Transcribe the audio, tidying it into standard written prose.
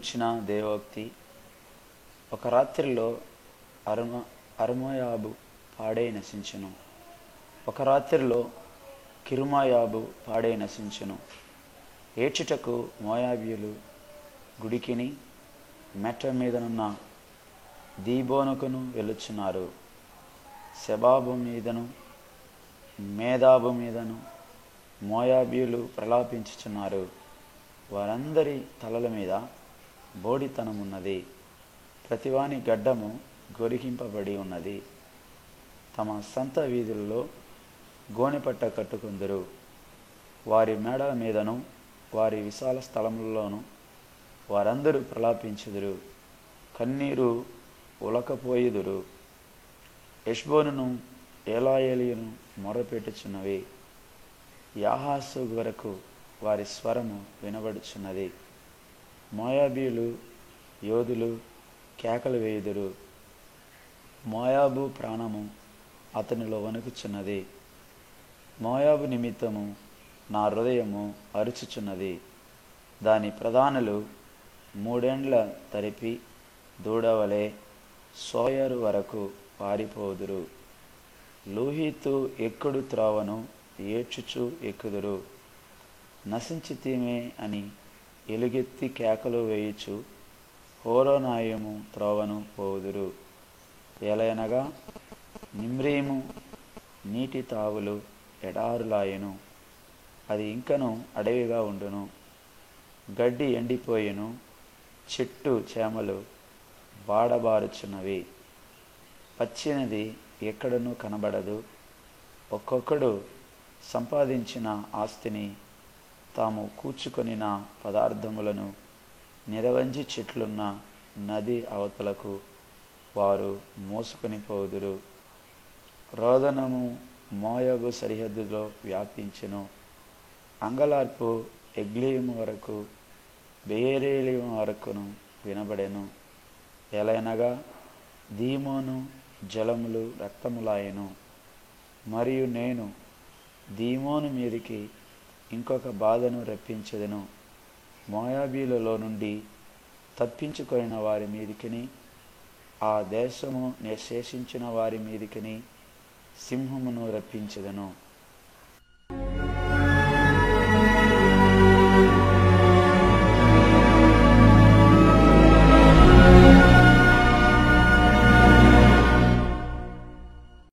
గూర్చిన దేవోక్తి. ఒక రాత్రిలో అర్మోయాబు పాడై నశించును. ఒక రాత్రిలో కిర్మయాబు పాడై నశించును. ఏడ్చుటకు మోయాబీయులు గుడికిని మెట్ట మీదనున్న దీబోనుకును వెళ్ళుచున్నారు. సెబాబు మీదను మేదాబు మీదను మోయాబీయులు ప్రలాపించుచున్నారు. వారందరి తలల మీద బోడితనమున్నది. ప్రతివాని గడ్డము గొరిగింపబడి ఉన్నది. తమ సంత వీధుల్లో గోనెపట్ట కట్టుకుందురు. వారి మేడల మీదను వారి విశాల స్థలములలోను వారందరూ ప్రలాపించుదురు. కన్నీరు ఉలకపోయుదురు. హెష్బోనును ఏలాయేలీయును మొరపెట్టుచున్నవి. యాహాసు వరకు వారి స్వరము వినబడుచున్నది. మోయాబీయులు యోధులు కేకలు వేయుదురు. మోయాబు ప్రాణము అతనిలో వణుకుచున్నది. మోయాబు నిమిత్తము నా హృదయము అరుచుచున్నది. దాని ప్రధానులు 3 ఏండ్ల తరిపి దూడవలే సోయరు వరకు పారిపోదురు. లూహీతు ఎక్కుడు త్రోవను ఏడ్చుచు ఎక్కుదురు. నశించితీమే అని ఎలుగెత్తి కేకలు వేయుచు హోరోనాయిము త్రోవను పోవుదురు. ఎలయనగా నిమ్రీము నీటి తావులు ఎడారులాయెను. అది ఇంకను అడవిగా ఉండును. గడ్డి ఎండిపోయెను. చెట్టు చేమలు వాడబారుచున్నవి. పచ్చినది ఎక్కడనూ కనబడదు. ఒక్కొక్కడు సంపాదించిన ఆస్తిని తాము కూర్చుకొనిన పదార్థములను నిరవంజి చెట్లున్న నది అవతలకు వారు మోసుకొని పోదురు. రోదనము మోయాబు సరిహద్దులో వ్యాపించెను. అంగలార్పు ఎగ్లీము వరకు బెయేరేలీము వరకును వినబడెను. ఎలయనగా దీమోను జలములు రక్తములాయెను. మరియు నేను దీమోను మీదికి ఇంకొక బాధను రప్పించెదను. మోయాబీలలో నుండి తప్పించుకొనిన వారి మీదికిని ఆ దేశము శేషించిన వారి మీదికిని సింహమును రప్పించెదను.